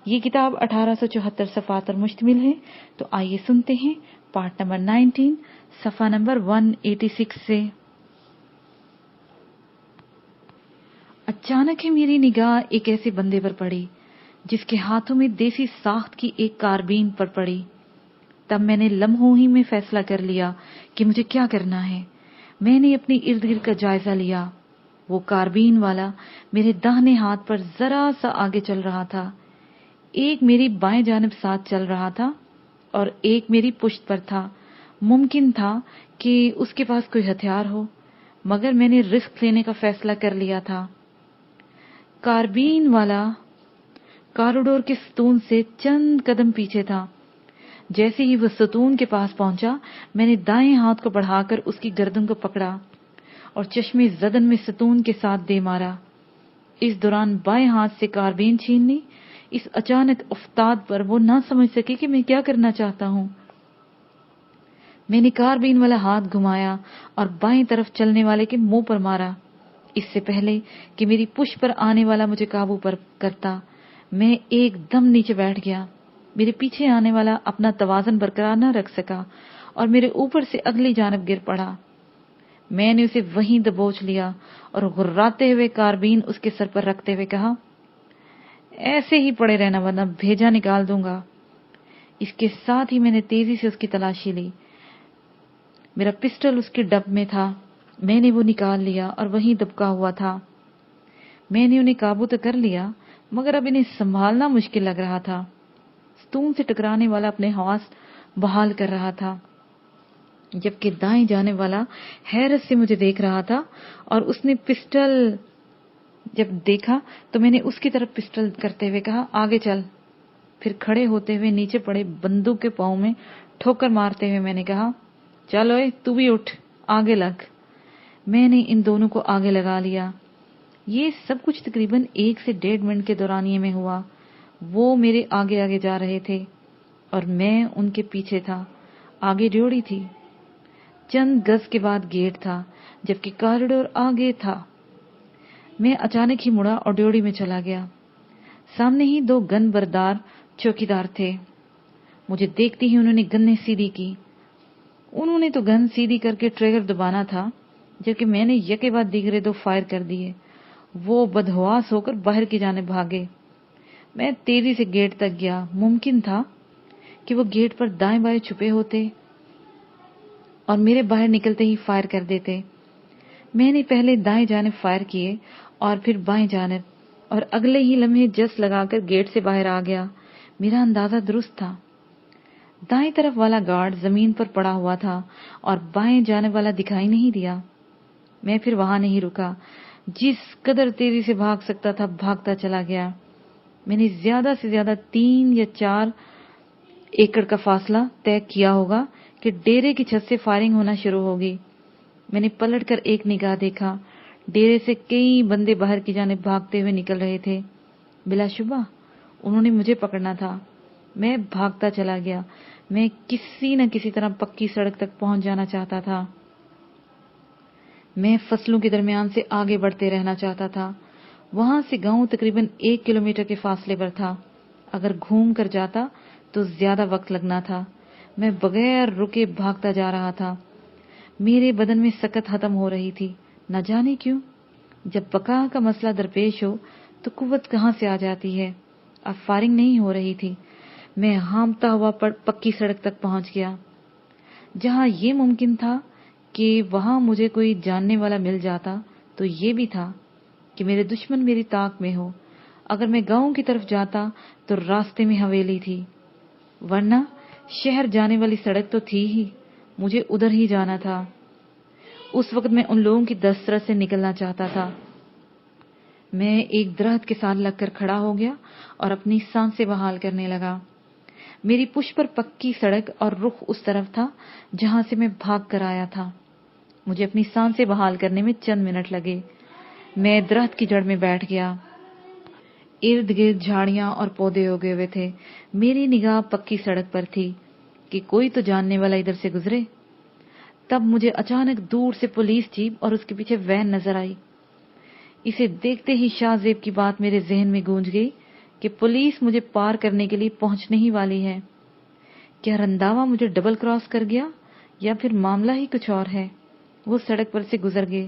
یہ کتاب 1874 صفحات پر مشتمل ہے، تو آئیے سنتے ہیں پارٹ نمبر 19 صفحہ نمبر 186 سے۔ اچانک ہی میری نگاہ ایک ایسے بندے پر پڑی جس کے ہاتھوں میں دیسی ساخت کی ایک کاربین پر پڑی۔ تب میں نے لمحوں ہی میں فیصلہ کر لیا کہ مجھے کیا کرنا ہے۔ میں نے اپنی ارد گرد کا جائزہ لیا۔ وہ کاربین والا میرے داہنے ہاتھ پر ذرا سا آگے چل رہا تھا، ایک میری بائیں جانب ساتھ چل رہا تھا اور ایک میری پشت پر تھا۔ ممکن تھا کہ اس کے پاس کوئی ہتھیار ہو، مگر میں نے رسک لینے کا فیصلہ کر لیا تھا۔ کاربین والا کاریڈور کے ستون سے چند قدم پیچھے تھا۔ جیسے ہی وہ ستون کے پاس پہنچا، میں نے دائیں ہاتھ کو بڑھا کر اس کی گردن کو پکڑا اور چشمے زدن میں ستون کے ساتھ دے مارا۔ اس دوران بائیں ہاتھ سے کاربین چھین لی۔ اس اچانک افتاد پر وہ نہ سمجھ سکے کہ میں کیا کرنا چاہتا ہوں۔ میں نے کاربین والا ہاتھ گھمایا اور بائیں طرف چلنے والے کے منہ پر مارا۔ اس سے پہلے کہ میری پشت پر آنے والا مجھے قابو پر کرتا، میں ایک دم نیچے بیٹھ گیا۔ میرے پیچھے آنے والا اپنا توازن برقرار نہ رکھ سکا اور میرے اوپر سے اگلی جانب گر پڑا۔ میں نے اسے وہیں دبوچ لیا اور غراتے ہوئے کاربین اس کے سر پر رکھتے ہوئے کہا، ایسے ہی پڑے رہنا ورنہ بھیجا نکال دوں گا۔ اس کے ساتھ ہی میں نے تیزی سے اس کی تلاشی لی۔ میرا پسٹل اس کے ڈب میں تھا۔ میں نے وہ نکال لیا اور وہیں دبکا ہوا تھا۔ میں نے انہیں قابو تو کر لیا، مگر اب انہیں سنبھالنا مشکل لگ رہا تھا۔ ستون سے ٹکرانے والا اپنے حواس بحال کر رہا تھا، جبکہ دائیں جانے والا حیرت سے مجھے دیکھ رہا تھا، اور اس نے پسٹل جب دیکھا تو میں نے اس کی طرف پسٹل کرتے ہوئے کہا، آگے چل۔ پھر کھڑے ہوتے ہوئے نیچے پڑے بندوق کے پاؤں میں ٹھوکر مارتے ہوئے میں نے کہا، چل اوئے تو بھی اٹھ، آگے لگ۔ میں نے ان دونوں کو آگے لگا لیا۔ یہ سب کچھ تقریباً 1 سے 1.5 منٹ کے دورانیے میں ہوا۔ وہ میرے آگے آگے جا رہے تھے اور میں ان کے پیچھے تھا۔ آگے ڈیوڑی تھی، چند گز کے بعد گیٹ تھا، جبکہ کاریڈور آگے تھا۔ میں اچانک ہی مڑا اور ڈیوڑی میں چلا گیا۔ سامنے ہی 2 گن بردار چوکیدار تھے۔ مجھے دیکھتے ہی انہوں نے گنیں سیدھی کی۔ انہوں نے تو گن سیدھی کر کے ٹریگر دبانا تھا، جبکہ میں نے یکے بعد دیگرے 2 فائر کر دیے۔ وہ بدحواس ہو کر باہر کی جانب بھاگے۔ میں تیزی سے گیٹ تک گیا۔ ممکن تھا کہ وہ گیٹ پر دائیں بائیں چھپے ہوتے اور میرے باہر نکلتے ہی فائر کر دیتے۔ میں نے پہلے دائیں جانب فائر کیے اور پھر بائیں جانب، اور اگلے ہی لمحے جس لگا کر گیٹ سے باہر آ گیا۔ میرا اندازہ درست تھا۔ دائیں طرف والا گارڈ زمین پر پڑا ہوا تھا اور بائیں جانب والا دکھائی نہیں دیا۔ میں پھر وہاں نہیں رکا۔ جس قدر تیزی سے بھاگ سکتا تھا بھاگتا چلا گیا۔ میں نے زیادہ سے زیادہ 3 یا 4 ایکڑ کا فاصلہ طے کیا ہوگا کہ ڈیرے کی چھت سے فائرنگ ہونا شروع ہوگی۔ میں نے پلٹ کر ایک نگاہ دیکھا۔ ڈیرے سے کئی بندے باہر کی جانب بھاگتے ہوئے نکل رہے تھے۔ بلا شبہ انہوں نے مجھے پکڑنا تھا۔ میں بھاگتا چلا گیا۔ میں کسی نہ کسی طرح پکی سڑک تک پہنچ جانا چاہتا تھا۔ میں فصلوں کے درمیان سے آگے بڑھتے رہنا چاہتا تھا۔ وہاں سے گاؤں تقریباً 1 کلومیٹر کے فاصلے پر تھا۔ اگر گھوم کر جاتا تو زیادہ وقت لگنا تھا۔ میں بغیر رکے بھاگتا جا رہا تھا۔ میرے بدن میں سکت ختم ہو رہی تھی، نہ جانے کیوں۔ جب بقا کا مسئلہ درپیش ہو تو قوت کہاں سے آ جاتی ہے۔ اب فائرنگ نہیں ہو رہی تھی۔ میں ہامتا ہوا پکی سڑک تک پہنچ گیا۔ جہاں یہ ممکن تھا کہ وہاں مجھے کوئی جاننے والا مل جاتا، تو یہ بھی تھا کہ میرے دشمن میری طاق میں ہو۔ اگر میں گاؤں کی طرف جاتا تو راستے میں حویلی تھی، ورنہ شہر جانے والی سڑک تو تھی ہی، مجھے ادھر ہی جانا تھا۔ اس وقت میں ان لوگوں کی دسترس سے نکلنا چاہتا تھا۔ میں ایک درخت کے ساتھ لگ کر کھڑا ہو گیا اور اپنی سانسیں بحال کرنے لگا۔ میری پشت پر پکی سڑک اور رخ اس طرف تھا جہاں سے میں بھاگ کر آیا تھا۔ مجھے اپنی سانسیں بحال کرنے میں چند منٹ لگے۔ میں درخت کی جڑ میں بیٹھ گیا۔ ارد گرد جھاڑیاں اور پودے اگے ہوئے تھے۔ میری نگاہ پکی سڑک پر تھی کہ کوئی تو جاننے والا ادھر سے گزرے۔ تب مجھے اچانک دور سے پولیس جیپ اور اس کے پیچھے وین نظر آئی۔ اسے دیکھتے ہی شاہ زیب کی بات میرے ذہن میں گونج گئی کہ پولیس مجھے پار کرنے کے لیے پہنچنے ہی والی ہے۔ کیا رنداوا مجھے ڈبل کراس کر گیا یا پھر معاملہ ہی کچھ اور ہے؟ وہ سڑک پر سے گزر گئے۔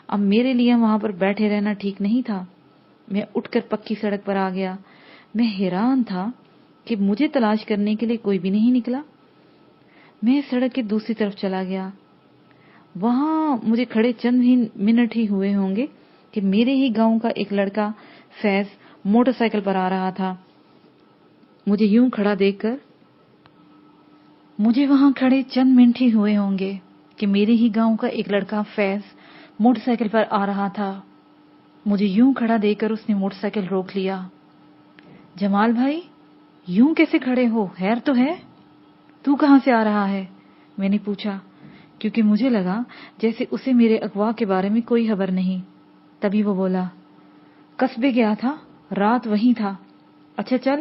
اب میرے لیے وہاں پر بیٹھے رہنا ٹھیک نہیں تھا۔ میں اٹھ کر پکی سڑک پر آ گیا۔ میں حیران تھا کہ مجھے تلاش کرنے کے لیے کوئی بھی نہیں نکلا۔ میں سڑک کے دوسری طرف چلا گیا۔ وہاں مجھے کھڑے چند ہی منٹ ہی ہوئے ہوں گے کہ میرے ہی گاؤں کا ایک لڑکا فیض موٹر سائیکل پر آ رہا تھا۔ مجھے یوں کھڑا دیکھ کر مجھے وہاں کھڑے چند منٹ ہی ہوئے ہوں گے کہ میرے ہی گاؤں کا ایک لڑکا فیض موٹر سائیکل پر آ رہا تھا۔ مجھے یوں کھڑا دیکھ کر اس نے موٹر سائیکل روک لیا۔ جمال بھائی، یوں کیسے کھڑے ہو؟ خیر تو ہے؟ تو کہاں سے آ رہا ہے؟ میں نے پوچھا، کیونکہ مجھے لگا جیسے اسے میرے اغوا کے بارے میں کوئی خبر نہیں۔ تبھی وہ بولا، قصبے گیا تھا، رات وہیں تھا۔ اچھا چل،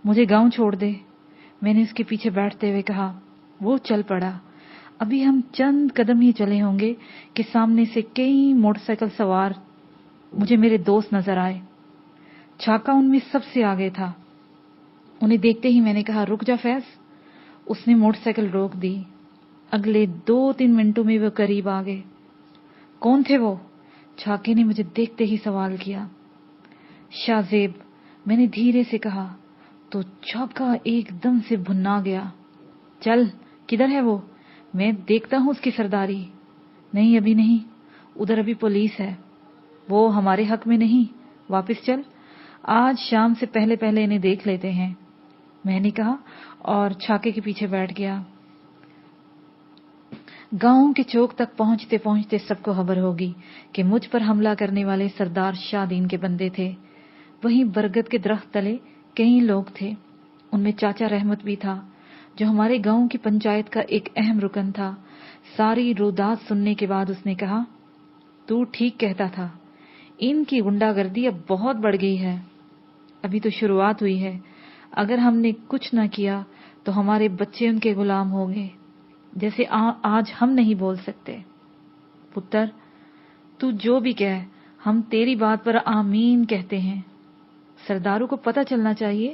مجھے گاؤں چھوڑ دے۔ میں نے اس کے پیچھے بیٹھتے ہوئے کہا۔ وہ چل پڑا۔ ابھی ہم چند قدم ہی چلے ہوں گے کہ سامنے سے کئی موٹر سائیکل سوار مجھے میرے دوست نظر آئے۔ چھاکا ان میں سب سے آگے تھا۔ انہیں دیکھتے ہی میں نے کہا، رک جا فیض۔ اس نے موٹر سائیکل روک دی۔ اگلے 2-3 منٹوں میں وہ قریب آ گئے۔ کون تھے وہ؟ چھاکے نے مجھے دیکھتے ہی سوال کیا۔ شاہ زیب، میں نے دھیرے سے کہا تو چھاکا ایک دم سے بھنا گیا۔ چل، کدھر ہے وہ؟ میں دیکھتا ہوں اس کی سرداری۔ نہیں، ابھی نہیں، ادھر ابھی پولیس ہے، وہ ہمارے حق میں نہیں، واپس چل، آج شام سے پہلے پہلے انہیں دیکھ لیتے ہیں، میں نے کہا اور چھاکے کے پیچھے بیٹھ گیا۔ گاؤں کے چوک تک پہنچتے پہنچتے سب کو خبر ہوگی کہ مجھ پر حملہ کرنے والے سردار شاہ دین کے بندے تھے۔ وہیں برگد کے درخت تلے کئی لوگ تھے، ان میں چاچا رحمت بھی تھا جو ہمارے گاؤں کی پنچایت کا ایک اہم رکن تھا۔ ساری روداد سننے کے بعد اس نے کہا، تو ٹھیک کہتا تھا، ان کی غنڈہ گردی اب بہت بڑھ گئی ہے۔ ابھی تو شروعات ہوئی ہے، اگر ہم نے کچھ نہ کیا تو ہمارے بچے ان کے غلام ہوں گے، جیسے آج ہم نہیں بول سکتے۔ پتر، تو جو بھی کہے، ہم تیری بات پر آمین کہتے ہیں۔ سرداروں کو پتہ چلنا چاہیے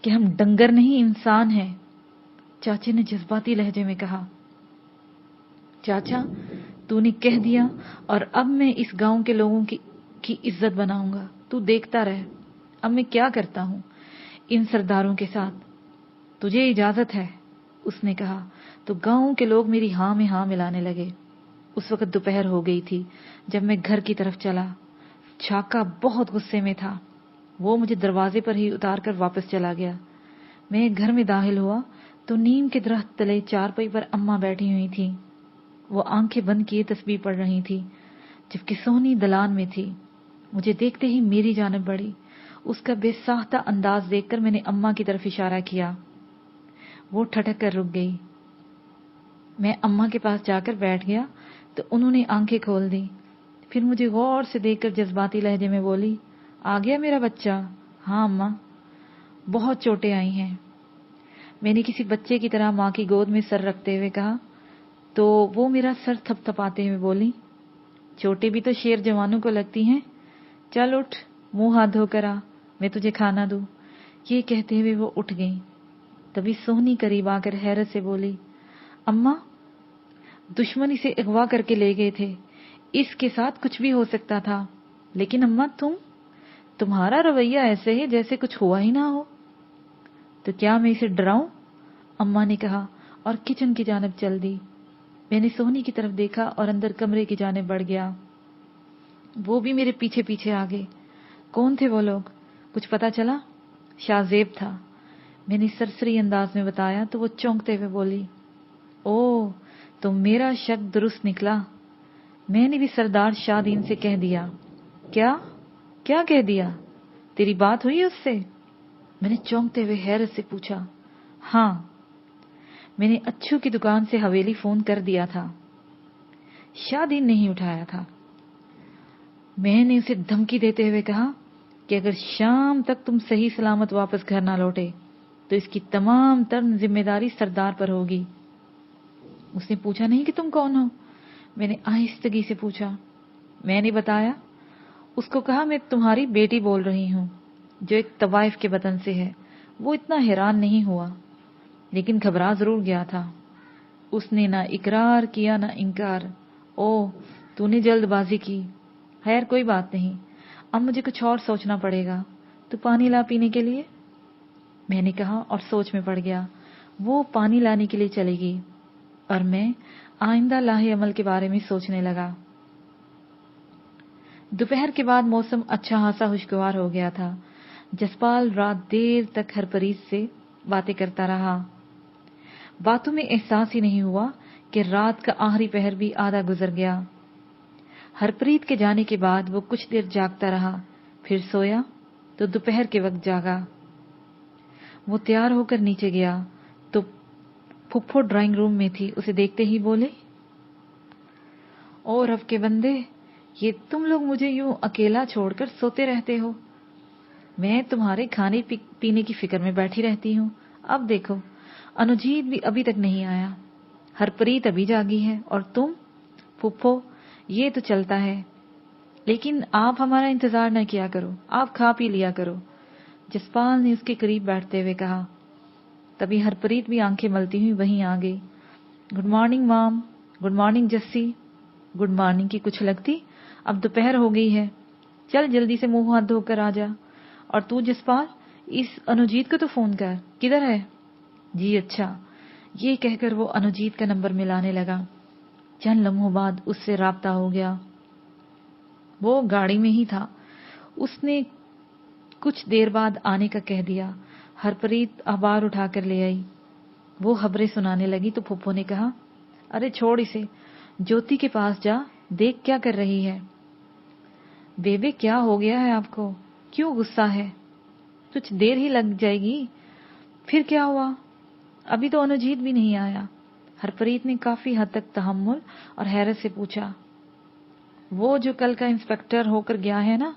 کہ ہم ڈنگر نہیں، انسان ہیں، چاچے نے جذباتی لہجے میں کہا۔ چاچا، تو نے کہہ دیا اور اب میں اس گاؤں کے لوگوں کی عزت بناؤں گا، تو دیکھتا رہ اب میں کیا کرتا ہوں ان سرداروں کے ساتھ۔ تجھے اجازت ہے، اس نے کہا تو گاؤں کے لوگ میری ہاں میں ہاں ملانے لگے۔ اس وقت دوپہر ہو گئی تھی جب میں گھر کی طرف چلا۔ چھاکا بہت غصے میں تھا، وہ مجھے دروازے پر ہی اتار کر واپس چلا گیا۔ میں گھر میں داخل ہوا تو نیم کے درخت تلے چارپائی پر اماں بیٹھی ہوئی تھی۔ وہ آنکھیں بند کیے تسبیح پڑھ رہی تھی، جبکہ سونی دلان میں تھی۔ مجھے دیکھتے ہی میری جانب بڑھی۔ اس کا بے ساختہ انداز دیکھ کر میں نے اماں کی طرف اشارہ کیا۔ وہ ٹھٹک کر رک گئی۔ میں اماں کے پاس جا کر بیٹھ گیا تو انہوں نے آنکھیں کھول دی، پھر مجھے غور سے دیکھ کر جذباتی لہجے میں بولی، آ گیا میرا بچہ؟ ہاں اماں، بہت چوٹیں آئی ہیں۔ میں نے کسی بچے کی طرح ماں کی گود میں سر رکھتے ہوئے کہا تو وہ میرا سر تھپ تھپاتے ہوئے بولی، چوٹیں بھی تو شیر جوانوں کو لگتی ہیں، چل اٹھ، منہ ہاتھ دھو کر آ، میں تجھے کھانا دوں۔ یہ کہتے ہوئے وہ اٹھ گئی۔ تبھی سونی قریب آ کر حیرت سے بولی، اماں، دشمن اسے اغوا کر کے لے گئے تھے، اس کے ساتھ کچھ بھی ہو سکتا تھا، لیکن اماں تمہارا رویہ ایسے ہے جیسے کچھ ہوا ہی نہ ہو۔ تو کیا میں اسے ڈراؤں؟ اماں نے کہا اور کچن کی جانب چل دی۔ میں نے سونی کی طرف دیکھا اور اندر کمرے کی جانب بڑھ گیا۔ وہ بھی میرے پیچھے پیچھے آ گئے۔ کون تھے وہ لوگ؟ کچھ پتا چلا؟ شاہ زیب تھا، میں نے سرسری انداز میں بتایا تو وہ چونکتے ہوئے بولی، او تو میرا شک درست نکلا، میں نے بھی سردار شاہ دین سے کہہ دیا۔ کیا کہہ دیا؟ تیری بات ہوئی اس سے؟ میں نے چونکتے ہوئے حیرت سے پوچھا۔ ہاں، میں نے اچھو کی دکان سے حویلی فون کر دیا تھا، شاہ دین نہیں اٹھایا تھا۔ میں نے اسے دھمکی دیتے ہوئے کہا کہ اگر شام تک تم صحیح سلامت واپس گھر نہ لوٹے تو اس کی تمام تر ذمہ داری سردار پر ہوگی۔ اس نے پوچھا نہیں کہ تم کون ہو؟ میں نے آہستگی سے پوچھا۔ میں نے بتایا، اس کو کہا میں تمہاری بیٹی بول رہی ہوں۔ जो एक तवाइफ के वतन से है, वो इतना हैरान नहीं हुआ, लेकिन घबरा जरूर गया था। उसने ना इकरार किया ना इनकार। ओह, तूने जल्दबाजी की। खैर कोई बात नहीं, अब मुझे कुछ और सोचना पड़ेगा। तू पानी ला पीने के लिए, मैंने कहा और सोच में पड़ गया। वो पानी लाने के लिए चली गई और मैं आइंदा लाहे अमल के बारे में सोचने लगा। दोपहर के बाद मौसम अच्छा खासा खुशगवार हो गया था। जसपाल रात देर तक हरप्रीत से बातें करता रहा। बातों में एहसास ही नहीं हुआ कि रात का आखिरी पहर भी आधा गुजर गया। हरप्रीत के जाने के बाद वो कुछ देर जागता रहा, फिर सोया तो दोपहर के वक्त जागा। वो तैयार होकर नीचे गया तो फुफ्फो ड्राइंग रूम में थी। उसे देखते ही बोले, ओ रब के बंदे, ये तुम लोग मुझे यूं अकेला छोड़कर सोते रहते हो। मैं तुम्हारे खाने पीने की फिक्र में बैठी रहती हूँ। अब देखो, अनुजीत भी अभी तक नहीं आया, हरप्रीत अभी जागी है, और तुम फुफ्फो, ये तो चलता है। लेकिन आप हमारा इंतजार न किया करो, आप खा पी लिया करो, जसपाल ने उसके करीब बैठते हुए कहा। तभी हरप्रीत भी आंखें मलती हुई वहीं आ गई। गुड मॉर्निंग माम। Good morning Jassi. Good morning की कुछ लगती, अब दोपहर हो गई है। चल जल्दी से मुंह हाथ धोकर आ जा। और तू जसपाल, इस अनुजीत को तो फोन कर, किधर है? जी अच्छा। ये कहकर वो अनुजीत का नंबर मिलाने लगा। चंद लम्हों बाद उससे राब्ता हो गया। वो गाड़ी में ही था। उसने कुछ देर बाद आने का कह दिया। हरप्रीत अखबार उठाकर ले आई। वो खबरें सुनाने लगी तो फुफ्फो ने कहा, अरे छोड़ इसे, ज्योति के पास जा, देख क्या कर रही है। बेबे क्या हो गया है आपको, क्यों गुस्सा है? कुछ देर ही लग जाएगी, फिर क्या हुआ? अभी तो अनुजीत भी नहीं आया। हरप्रीत ने काफी हद तक तहम्मुल और हैरत से पूछा। वो जो कल का इंस्पेक्टर होकर गया है ना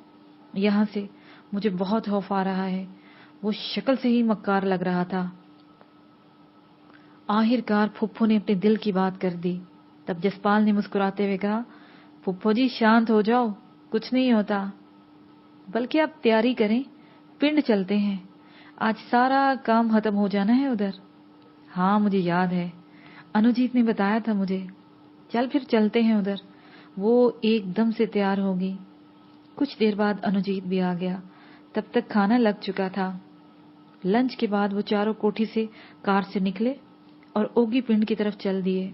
यहां से, मुझे बहुत खौफ आ रहा है। वो शक्ल से ही मक्कार लग रहा था। आखिरकार फुफ्फो ने अपने दिल की बात कर दी। तब जसपाल ने मुस्कुराते हुए कहा, फुफ्फो जी शांत हो जाओ, कुछ नहीं होता। बल्कि आप तैयारी करें, पिंड चलते हैं। आज सारा काम खत्म हो जाना है उधर। हाँ मुझे याद है, अनुजीत ने बताया था मुझे। चल फिर चलते हैं उधर। वो एकदम से तैयार होगी। कुछ देर बाद अनुजीत भी आ गया। तब तक खाना लग चुका था। लंच के बाद वो चारों कोठी से कार से निकले और ओगी पिंड की तरफ चल दिए।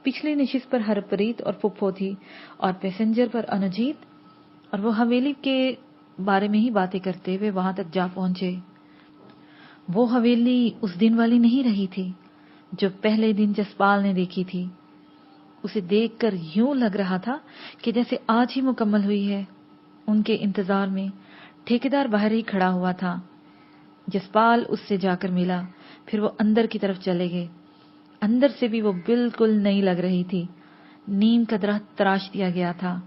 पिछली नशिस्त पर हरप्रीत और फुफ्फो थी और पैसेंजर पर अनुजीत, और वो हवेली के बारे में ही बातें करते हुए वहां तक जा पहुंचे। वो हवेली उस दिन वाली नहीं रही थी जो पहले दिन जसपाल ने देखी थी। उसे देखकर यूं लग रहा था कि जैसे आज ही मुकम्मल हुई है। उनके इंतजार में ठेकेदार बाहर ही खड़ा हुआ था। जसपाल उससे जाकर मिला, फिर वो अंदर की तरफ चले गए। अंदर से भी वो बिल्कुल नई लग रही थी। नीम का दरख्त तराश दिया गया था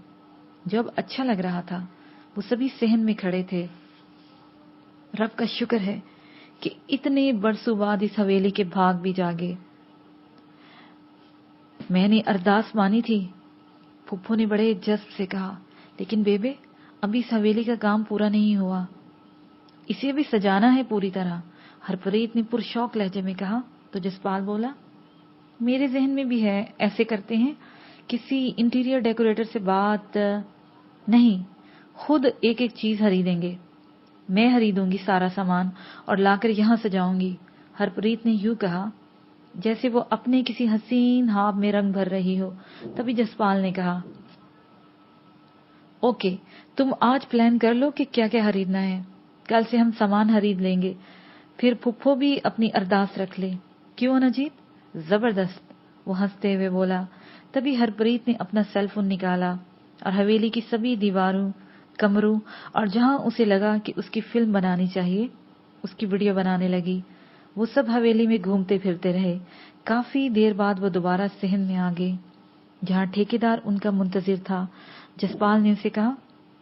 जो अब अच्छा लग रहा था। वो सभी सहन में खड़े थे। रब का शुक्र है कि इतने बरसों बाद इस हवेली के भाग भी जागे। मैंने अरदास मानी थी, फुफ्फो ने बड़े जज्ब से कहा, लेकिन बेबे अभी इस हवेली का काम पूरा नहीं हुआ, इसे भी सजाना है पूरी तरह। हरप्रीत ने पुरशौक लहजे में कहा। तो जसपाल बोला, मेरे जहन में भी है, ऐसे करते हैं, किसी इंटीरियर डेकोरेटर से बात नहीं, खुद एक एक चीज खरीदेंगे। मैं खरीदूंगी सारा सामान और लाकर यहां सजाऊंगी। हरप्रीत ने यूं कहा जैसे वो अपने किसी हसीन ख्वाब में रंग भर रही हो। तभी जसपाल ने कहा, ओके, तुम आज प्लान कर लो कि क्या क्या खरीदना है, कल से हम सामान खरीद लेंगे। फिर फुफ्फो भी अपनी अरदास रख ले। क्यों अनुजीत? जबरदस्त, वो हंसते हुए बोला। तभी हरप्रीत ने अपना सेल फोन निकाला और हवेली की सभी दीवारों, कमरों और जहां उसे लगा कि उसकी फिल्म बनानी चाहिए, उसकी वीडियो बनाने लगी। वो सब हवेली में घूमते फिरते रहे। काफी देर बाद वो दोबारा सहन में आ गए जहां ठेकेदार उनका मुंतजिर था। जसपाल ने उसे कहा,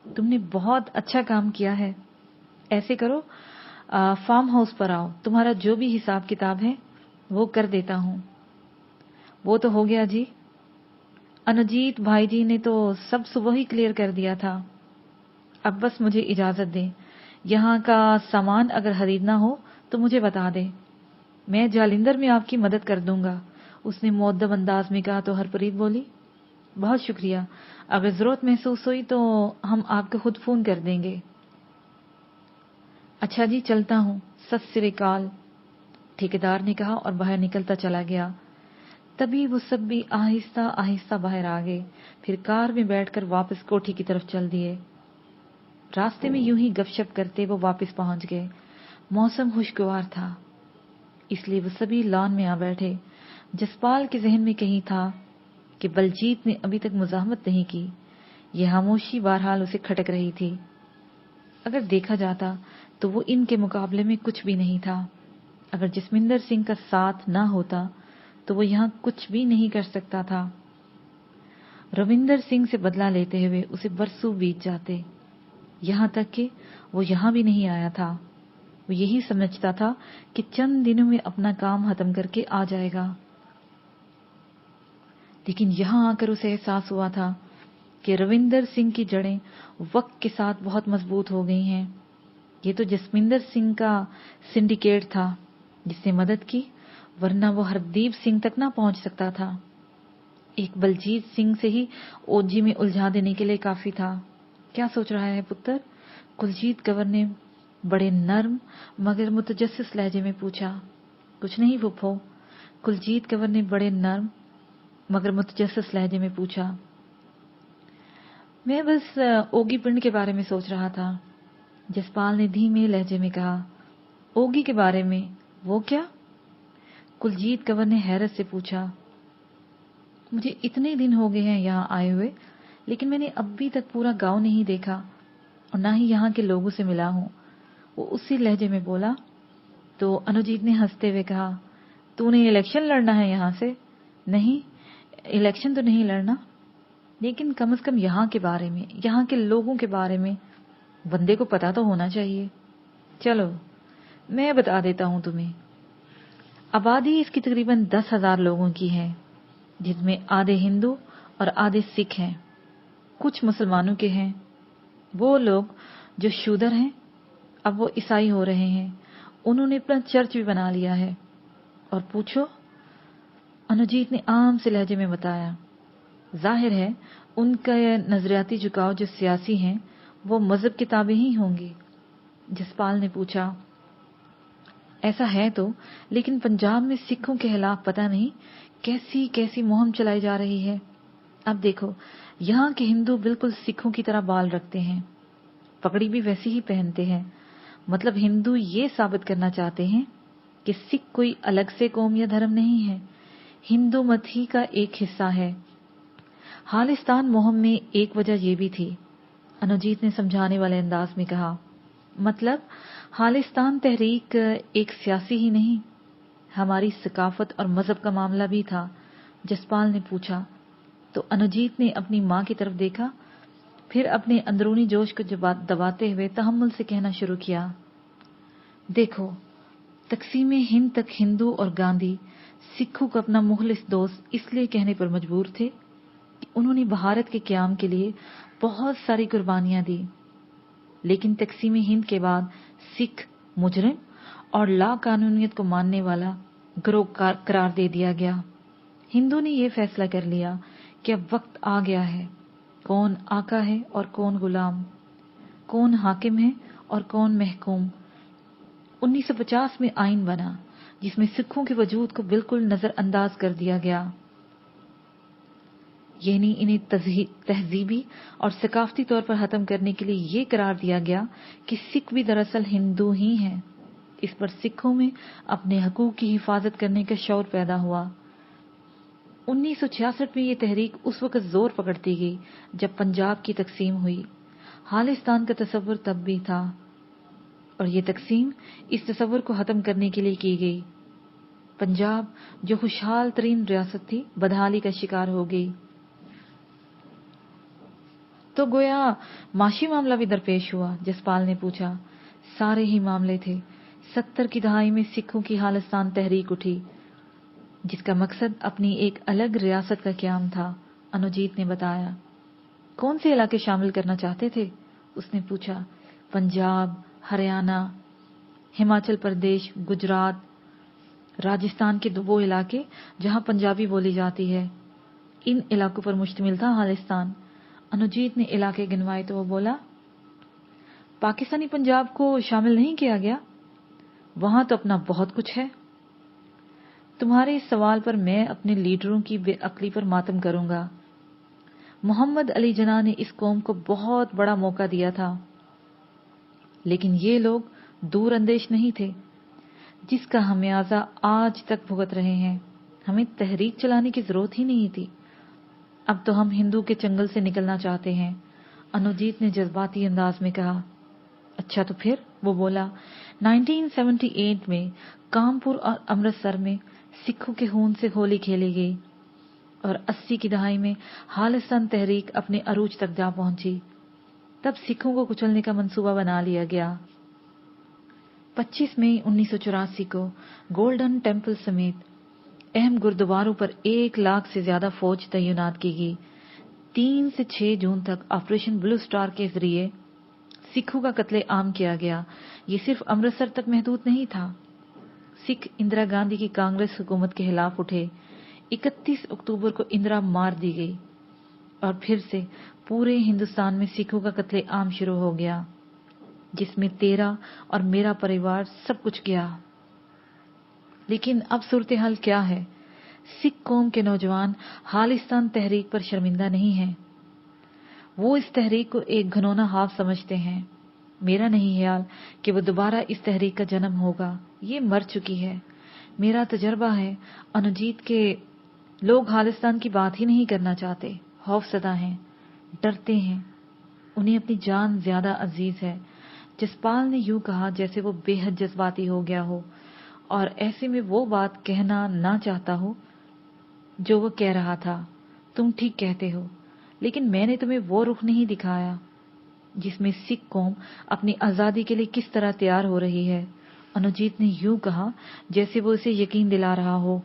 तुमने बहुत अच्छा काम किया है। ऐसे करो, फार्म हाउस पर आओ, तुम्हारा जो भी हिसाब किताब है वो कर देता हूं। वो तो हो गया जी, अनुजीत भाई जी ने तो सब सुबह ही क्लियर कर दिया था। अब बस मुझे इजाजत दें, यहाँ का सामान अगर खरीदना हो तो मुझे बता दे, मैं जालिंदर में आपकी मदद कर दूंगा। उसने मुअद्दब अंदाज में कहा तो हरप्रीत बोली, बहुत शुक्रिया, अगर जरूरत महसूस हुई तो हम आपको खुद फोन कर देंगे। अच्छा जी, चलता हूँ, सत श्री अकाल, ठेकेदार ने कहा और बाहर निकलता चला गया। तभी वो सब भी आहिस्ता आहिस्ता बाहर आ गए, फिर कार में बैठकर वापस कोठी की तरफ चल दिए। रास्ते में यूं ही गपशप करते वो वापस पहुंच गए। मौसम खुशगवार था, इसलिए वो सभी लॉन में आ बैठे। जसपाल के जहन में कहीं था कि बलजीत ने अभी तक मुजाहमत नहीं की। यह खामोशी बहरहाल उसे खटक रही थी। अगर देखा जाता तो वो इनके मुकाबले में कुछ भी नहीं था। अगर जसमिंदर सिंह का साथ ना होता तो वो यहाँ कुछ भी नहीं कर सकता था। रविंदर सिंह से बदला लेते हुए उसे बरसों बीत जाते, यहाँ तक कि वो यहाँ भी नहीं आया था। वो यही समझता था कि चंद दिनों में अपना काम खत्म करके आ जाएगा, लेकिन यहाँ आकर उसे एहसास हुआ था कि रविंदर सिंह की जड़ें वक्त के साथ बहुत मजबूत हो गई हैं। ये तो जसमिंदर सिंह का सिंडिकेट था जिसने मदद की, वरना वो हरदीप सिंह तक ना पहुंच सकता था। एक बलजीत सिंह से ही ओजी में उलझा देने के लिए काफी था। क्या सोच रहा है पुत्र? कुलजीत कंवर ने बड़े नर्म मगर मुतजस्सिस लहजे में पूछा। कुछ नहीं फुफ्फो, कुलजीत कंवर ने बड़े नर्म मगर मुतजस्सिस लहजे में पूछा। मैं बस ओगी पिंड के बारे में सोच रहा था, जसपाल ने धीमे लहजे में कहा। ओगी के बारे में? वो क्या? कुलजीत कंवर ने हैरत से पूछा। मुझे इतने दिन हो गए हैं यहाँ आए हुए, लेकिन मैंने अभी तक पूरा गांव नहीं देखा और ना ही यहाँ के लोगों से मिला हूँ। वो उसी लहजे में बोला। तो अनुजीत ने हंसते हुए कहा, तूने इलेक्शन लड़ना है यहाँ से? नहीं, इलेक्शन तो नहीं लड़ना, लेकिन कम से कम यहाँ के बारे में, यहाँ के लोगों के बारे में बंदे को पता तो होना चाहिए। चलो मैं बता देता हूँ तुम्हें। आबादी इसकी तकरीबन 10,000 लोगों की है, जिसमें आधे हिंदू और आधे सिख हैं, कुछ मुसलमानों के हैं। वो लोग जो शूदर हैं अब वो ईसाई हो रहे हैं, उन्होंने अपना चर्च भी बना लिया है। और पूछो, अनुजीत ने आम से लहजे में बताया। जाहिर है उनका यह नजरियाती झुकाव जो सियासी हैं वो मजहब के ताबे ही होंगे। जसपाल ने पूछा। ऐसा है तो, लेकिन पंजाब में सिखों के खिलाफ पता नहीं कैसी कैसी मुहिम चलाई जा रही है। अब देखो, यहाँ के हिंदू बिल्कुल सिखों की तरह बाल रखते हैं, पगड़ी भी वैसी ही पहनते हैं। मतलब हिंदू ये साबित करना चाहते हैं कि सिख कोई अलग से कौम या धर्म नहीं है, हिंदू मत ही का एक हिस्सा है। खालिस्तान मुहिम में एक वजह यह भी थी, अनुजीत ने समझाने वाले अंदाज में कहा। मतलब खालिस्तान तहरीक एक सियासी ही नहीं, हमारी सकाफत और मजहब का मामला भी था। जसपाल ने पूछा तो अनुजीत ने अपनी मां की तरफ देखा, फिर अपने अंदरूनी जोश को दबाते हुए तहम्मुल से कहना शुरू किया। देखो, तकसीम हिंद तक हिंदू और गांधी सिखों को अपना मुखलिस दोस्त इसलिए कहने पर मजबूर थे कि उन्होंने भारत के क़याम के लिए बहुत सारी कुर्बानियां दी, लेकिन तकसीम हिंद के बाद सिख मुजरिम और ला कानूनियत को मानने वाला गिरोह करार दे दिया गया। हिंदू ने यह फैसला कर लिया कि अब वक्त आ गया है, कौन आका है और कौन गुलाम, कौन हाकिम है और कौन महकूम। 1950 में आइन बना जिसमें सिखों के वजूद को बिल्कुल नजरअंदाज कर दिया गया, यानी इन्हें तहजीबी और सकाफती तौर पर खत्म करने के लिए ये करार दिया गया कि सिख भी दरअसल हिंदू ही हैं। इस पर सिखों में अपने हकूक की हिफाजत करने का शौर पैदा हुआ। 1966 में ये तहरीक उस वक्त जोर पकड़ती गई जब पंजाब की तकसीम हुई। खालिस्तान का तसव्वुर तब भी था और ये तकसीम इस तसव्वुर को खत्म करने के लिए की गई। पंजाब जो खुशहाल तरीन रियासत थी, बदहाली का शिकार हो गई। तो गोया माशी मामला भी दरपेश हुआ? जसपाल ने पूछा। सारे ही मामले थे। 70 की दहाई में सिखों की खालिस्तान तहरीक उठी, जिसका मकसद अपनी एक अलग रियासत का क़याम था, अनुजीत ने बताया। कौन से इलाके शामिल करना चाहते थे? उसने पूछा। पंजाब, हरियाणा, हिमाचल प्रदेश, गुजरात, राजस्थान के वो इलाके जहां पंजाबी बोली जाती है, इन इलाकों पर मुश्तमिल था खालिस्तान। अनुजीत ने इलाके गिनवाए तो वो बोला, पाकिस्तानी पंजाब को शामिल नहीं किया गया, वहां तो अपना बहुत कुछ है। तुम्हारे इस सवाल पर मैं अपने लीडरों की बेअक्ली पर मातम करूंगा। मोहम्मद अली जिन्ना ने इस कौम को बहुत बड़ा मौका दिया था, लेकिन ये लोग दूर अंदेश नहीं थे, जिसका हमेयाजा आज तक भुगत रहे हैं। हमें तहरीक चलाने की जरूरत ही नहीं थी। अब तो हम हिंदू के चंगल से निकलना चाहते हैं, अनुजीत ने जज्बाती अंदाज में कहा। अच्छा तो फिर? वो बोला, 1978 में कानपुर और अमृतसर में सिखों के खून से होली खेली गई और 80 की दहाई में खालिस्तान तहरीक अपने अरूज तक जा पहुंची। तब सिखों को कुचलने का मंसूबा बना लिया गया। 25 मई 1984 को गोल्डन टेम्पल समेत अहम गुरुद्वारों पर 1 लाख से ज्यादा फौज तैनात की गई। 3 से 6 जून तक ऑपरेशन ब्लू स्टार के जरिए सिखों का कत्ले आम किया गया। ये सिर्फ अमृतसर तक महदूद नहीं था। सिख इंदिरा गांधी की कांग्रेस हुकूमत के खिलाफ उठे। 31 अक्टूबर को इंदिरा मार दी गई और फिर से पूरे हिंदुस्तान में सिखों का कत्ले आम शुरू हो गया, जिसमें तेरा और मेरा परिवार सब कुछ गया। लेकिन अब सूरत हाल क्या है? सिख कौम के नौजवान खालिस्तान तहरीक पर शर्मिंदा नहीं हैं। वो इस तहरीक को एक घनौना ख्वाब समझते हैं। मेरा नहीं ख्याल कि वो दोबारा इस तहरीक का जन्म होगा। ये मर चुकी है। मेरा तजर्बा है, अनुजीत, के लोग खालिस्तान की बात ही नहीं करना चाहते, खौफजदा हैं, डरते हैं, उन्हें अपनी जान ज्यादा अजीज है। जसपाल ने यूं कहा जैसे वो बेहद जज्बाती हो गया हो और ऐसे में वो बात कहना ना चाहता हो जो वो कह रहा था। तुम ठीक कहते हो, लेकिन मैंने तुम्हें वो रुख नहीं दिखाया जिसमें सिख कौम अपनी आजादी के लिए किस तरह तैयार हो रही है। अनुजीत ने यूं कहा जैसे वो उसे यकीन दिला रहा हो।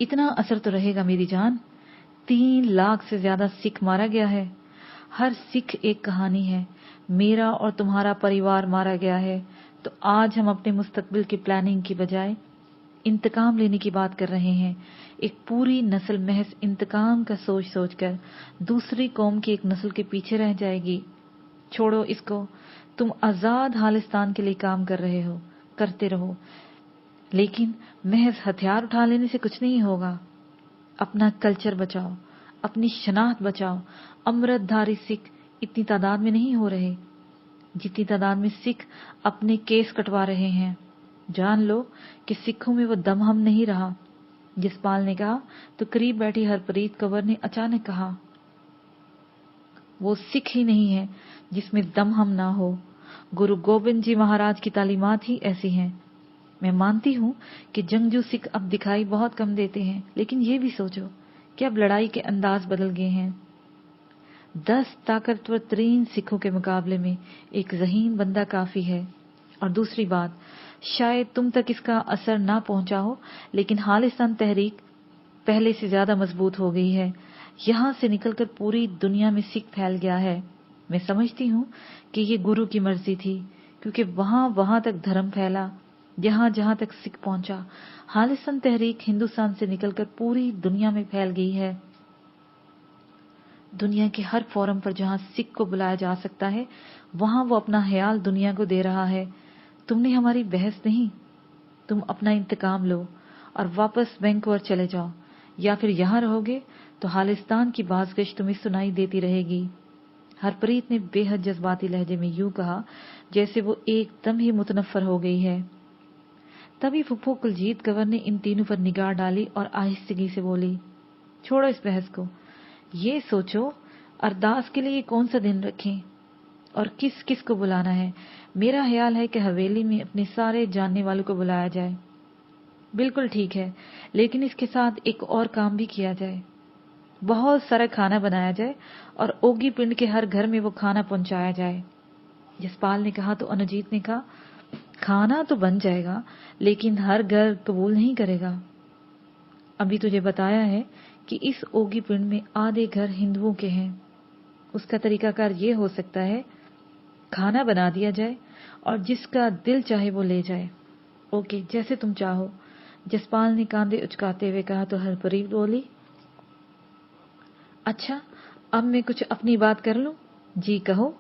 इतना असर तो रहेगा मेरी जान। 3 लाख से ज्यादा सिख मारा गया है। हर सिख एक कहानी है। मेरा और तुम्हारा परिवार मारा गया है। तो आज हम अपने मुस्तकबिल की प्लानिंग की बजाय इंतकाम लेने की बात कर रहे हैं। एक पूरी नस्ल महज इंतकाम का सोच सोचकर दूसरी कौम की एक नस्ल के पीछे रह जाएगी। छोड़ो इसको। तुम आजाद खालिस्तान के लिए काम कर रहे हो, करते रहो, लेकिन महज हथियार उठा लेने से कुछ नहीं होगा। अपना कल्चर बचाओ, अपनी शनाख्त बचाओ। अमृतधारी सिख इतनी तादाद में नहीं हो रहे जितनी तादाद में सिख अपने केस कटवा रहे हैं। जान लो कि सिखों में वो दम हम नहीं रहा। जसपाल ने कहा तो करीब बैठी हरप्रीत कौर ने अचानक कहा, वो सिख ही नहीं है जिसमें दम हम ना हो। गुरु गोविंद जी महाराज की तालीमात ही ऐसी हैं। मैं मानती हूं कि जंगजू सिख अब दिखाई बहुत कम देते हैं, लेकिन ये भी सोचो कि अब लड़ाई के अंदाज बदल गए हैं। 10 ताकतवर तरीन सिखों के मुकाबले में एक ज़हीन बंदा काफी है। और दूसरी बात, शायद तुम तक इसका असर ना पहुंचा हो, लेकिन खालिस्तान तहरीक पहले से ज्यादा मजबूत हो गई है। यहां से निकलकर पूरी दुनिया में सिख फैल गया है। मैं समझती हूं कि ये गुरु की मर्जी थी, क्योंकि वहां तक धर्म फैला, जहां तक सिख पहुंचा। खालिस्तान तहरीक हिंदुस्तान से निकलकर पूरी दुनिया में फैल गई है। दुनिया के हर फोरम पर जहां सिख को बुलाया जा सकता है, वहां वो अपना ख्याल दुनिया को दे रहा है। तुमने हमारी बहस नहीं। तुम अपना इंतकाम लो और वापस वैंकूवर चले जाओ, या फिर यहां रहोगे तो खालिस्तान की बाज़गश तुम्हें सुनाई देती रहेगी। हरप्रीत ने बेहद जज्बाती लहजे में यूं कहा जैसे वो एकदम ही मुतनफ्फर हो गई है। तभी फुप्पो कुलजीत कौर ने इन तीनों पर निगाह डाली और आहिस्तगी से बोली, छोड़ो इस बहस को। ये सोचो अरदास के लिए कौन सा दिन रखें और किस किस को बुलाना है। मेरा ख्याल है कि हवेली में अपने सारे जानने वालों को बुलाया जाए। बिल्कुल ठीक है, लेकिन इसके साथ एक और काम भी किया जाए। बहुत सारा खाना बनाया जाए और ओगी पिंड के हर घर में वो खाना पहुंचाया जाए। जसपाल ने कहा तो अनुजीत ने कहा, खाना तो बन जाएगा, लेकिन हर घर कबूल नहीं करेगा। अभी तुझे बताया है कि इस ओगी पिंड में आधे घर हिंदुओं के हैं। उसका तरीकाकार ये हो सकता है खाना बना दिया जाए और जिसका दिल चाहे वो ले जाए। ओके, जैसे तुम चाहो, जसपाल ने कांधे उचकाते हुए कहा तो हरप्रीत बोली, अच्छा अब मैं कुछ अपनी बात कर लूं? जी कहो,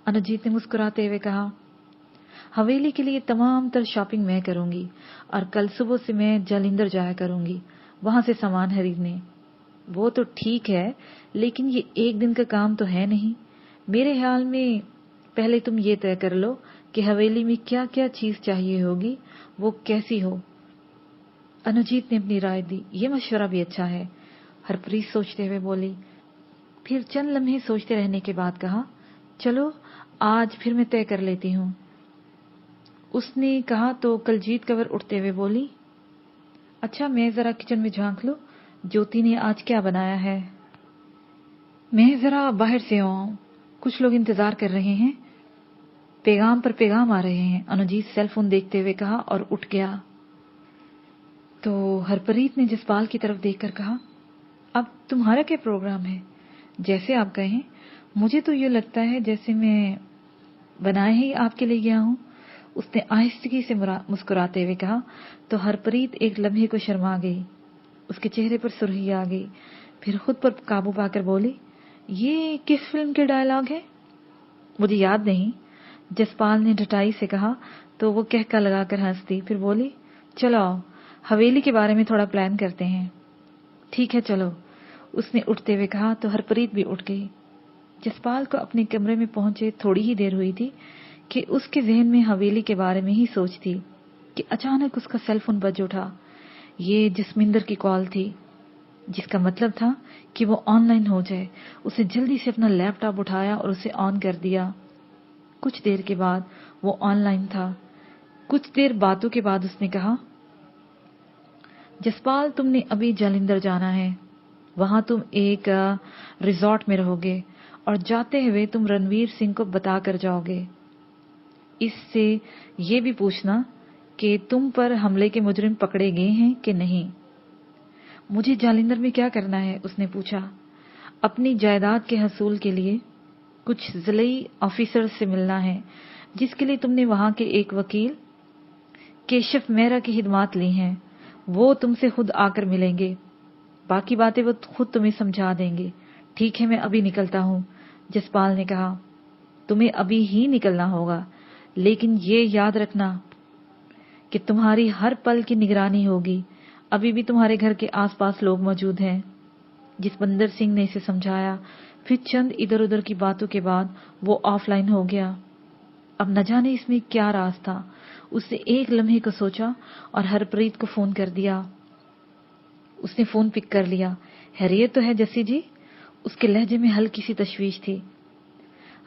अनुजीत ने मुस्कुराते हुए कहा। हवेली के लिए तमाम तर शॉपिंग मैं करूंगी और कल सुबह से मैं जालिंदर जाया करूंगी वहां से सामान खरीदने। वो तो ठीक है, लेकिन ये एक दिन का काम तो है नहीं। मेरे ख्याल में पहले तुम ये तय कर लो कि हवेली में क्या क्या चीज चाहिए होगी, वो कैसी हो। अनुजीत ने अपनी राय दी। ये मशवरा भी अच्छा है, हरप्रीत सोचते हुए बोली। फिर चंद लम्हे सोचते रहने के बाद कहा, चलो आज फिर मैं तय कर लेती हूँ। उसने कहा तो कलजीत कवर उठते हुए बोली, अच्छा मैं जरा किचन में झांक लूं, ज्योति ने आज क्या बनाया है। मैं जरा बाहर से आऊं, कुछ लोग इंतजार कर रहे हैं, पैगाम पर पैगाम आ रहे हैं, अनुजीत सेल फोन देखते हुए कहा और उठ गया। तो हरप्रीत ने जसपाल की तरफ देखकर कहा, अब तुम्हारा क्या प्रोग्राम है? जैसे आप कहें, मुझे तो ये लगता है जैसे मैं बनाए ही आपके लिए गया हूं, उसने आहिस्तगी से मुस्कुराते हुए कहा। तो हरप्रीत एक लम्हे को शर्मा गई, उसके चेहरे पर सुर्खी आ गई, फिर खुद पर काबू पाकर बोली, ये किस फिल्म के डायलॉग है? मुझे याद नहीं, जसपाल ने ढटाई से कहा। तो वो कहका लगाकर हंस दी, फिर बोली, चलो आओ हवेली के बारे में थोड़ा प्लान करते हैं। ठीक है चलो, उसने उठते हुए कहा। तो हरप्रीत भी उठ गई। जसपाल को अपने कमरे में पहुंचे थोड़ी ही देर हुई थी कि उसके जहन में हवेली के बारे में ही सोचती कि अचानक उसका सेल फोन बज उठा। ये जसमिंदर की कॉल थी, जिसका मतलब था कि वो ऑनलाइन हो जाए। उसे जल्दी से अपना लैपटॉप उठाया और उसे ऑन कर दिया। कुछ देर के बाद वो ऑनलाइन था। कुछ देर बातों के बाद उसने कहा, जसपाल तुमने अभी जालिंदर जाना है, वहां तुम एक रिजॉर्ट में रहोगे और जाते हुए तुम रणवीर सिंह को बता कर जाओगे। इससे ये भी पूछना कि तुम पर हमले के मुजरिम पकड़े गए हैं कि नहीं। मुझे जालिंदर में क्या करना है? उसने पूछा। अपनी जायदाद के हसूल के लिए कुछ जिले ऑफिसर से मिलना है, जिसके लिए तुमने वहां के एक वकील केशव मेहरा की खिदमत ली हैं। वो तुमसे खुद आकर मिलेंगे, बाकी बातें वो खुद तुम्हें समझा देंगे। ठीक है, मैं अभी निकलता हूं, जसपाल ने कहा। तुम्हें अभी ही निकलना होगा, लेकिन ये याद रखना कि तुम्हारी हर पल की निगरानी होगी। अभी भी तुम्हारे घर के आसपास लोग मौजूद हैं। जसविंदर सिंह ने इसे समझाया। फिर चंद इधर उधर की बातों के बाद वो ऑफलाइन हो गया। अब न जाने इसमें क्या राज था। उसने एक लम्हे को सोचा और हरप्रीत को फोन कर दिया। उसने फोन पिक कर लिया। हैरियत तो है जस्सी जी? उसके लहजे में हल्की सी तशवीश थी।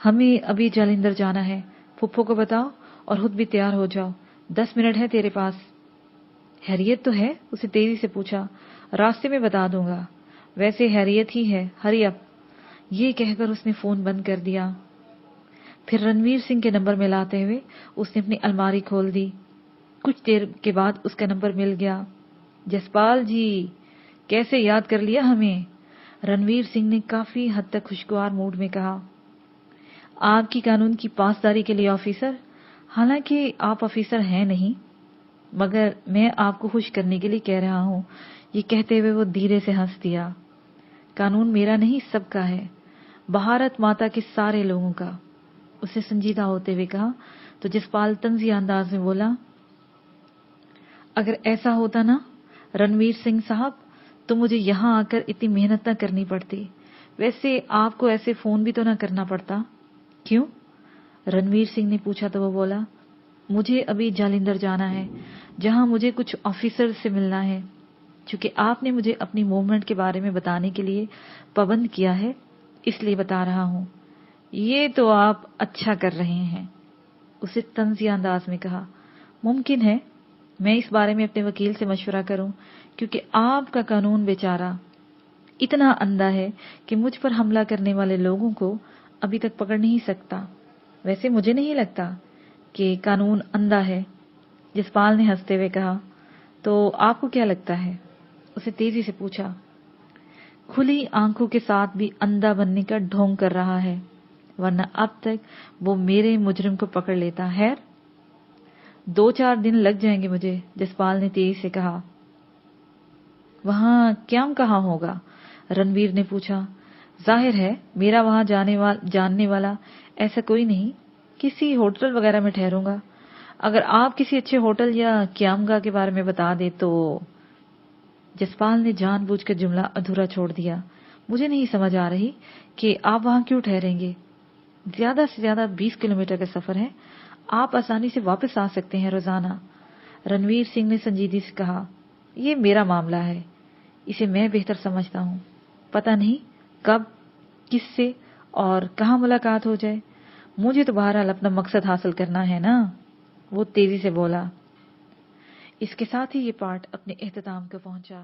हमें अभी जालिंदर जाना है, फुप्पो को बताओ और खुद भी तैयार हो जाओ, 10 मिनट है तेरे पास। हैरियत तो है? उसे तेजी से पूछा। रास्ते में बता दूंगा, वैसे हैरियत ही है, हरी अप। ये कहकर उसने फोन बंद कर दिया। फिर रणवीर सिंह के नंबर में लाते हुए उसने अपनी अलमारी खोल दी। कुछ देर के बाद उसका नंबर मिल गया। जसपाल जी, कैसे याद कर लिया हमें? रणवीर सिंह ने काफी हद तक खुशगवार मूड में कहा। आपकी कानून की पासदारी के लिए ऑफिसर, हालांकि आप ऑफिसर हैं नहीं, मगर मैं आपको खुश करने के लिए कह रहा हूं। ये कहते हुए वो धीरे से हंस दिया। कानून मेरा नहीं, सबका है, भारत माता के सारे लोगों का, उसे संजीदा होते हुए कहा। तो जसपाल तंजिया अंदाज में बोला, अगर ऐसा होता ना रणवीर सिंह साहब, तो मुझे यहां आकर इतनी मेहनत न करनी पड़ती। वैसे आपको ऐसे फोन भी तो ना करना पड़ता। क्यों? रणवीर सिंह ने पूछा तो वो बोला, मुझे अभी जालिंदर जाना है, जहां मुझे कुछ ऑफिसर से मिलना है। चूंकि आपने मुझे अपनी मूवमेंट के बारे में बताने के लिए पाबंद किया है, इसलिए बता रहा हूं। ये तो आप अच्छा कर रहे हैं, उसे तंजिया अंदाज में कहा। मुमकिन है मैं इस बारे में अपने वकील से मशवरा करूं, क्योंकि आपका कानून बेचारा इतना अंधा है कि मुझ पर हमला करने वाले लोगों को अभी तक पकड़ नहीं सकता। वैसे मुझे नहीं लगता कि कानून अंधा है, जसपाल ने हंसते हुए कहा। तो आपको क्या लगता है? उसे तेजी से पूछा। खुली आंखों के साथ भी अंधा बनने का ढोंग कर रहा है। ورنہ اب تک وہ میرے مجرم کو پکڑ لیتا. خیر 2-4 دن لگ جائیں گے مجھے، جسپال نے تیزی سے کہا. وہاں قیام کہاں ہوگا؟ رنویر نے پوچھا. ظاہر ہے میرا وہاں جاننے والا ایسا کوئی نہیں، کسی ہوٹل وغیرہ میں ٹھہروں گا. اگر آپ کسی اچھے ہوٹل یا قیام گاہ کے بارے میں بتا دیں تو. جسپال نے جان بوجھ کر جملہ ادھورا چھوڑ دیا. مجھے نہیں سمجھ آ رہی کہ آپ وہاں کیوں ٹھہریں گے. زیادہ سے زیادہ 20 کلومیٹر کا سفر ہے، آپ آسانی سے واپس آ سکتے ہیں روزانہ. رنویر سنگھ نے سنجیدگی سے کہا. یہ میرا معاملہ ہے، اسے میں بہتر سمجھتا ہوں. پتہ نہیں کب، کس سے اور کہاں ملاقات ہو جائے. مجھے تو بہرحال اپنا مقصد حاصل کرنا ہے نا. وہ تیزی سے بولا. اس کے ساتھ ہی یہ پارٹ اپنے اختتام کو پہنچا.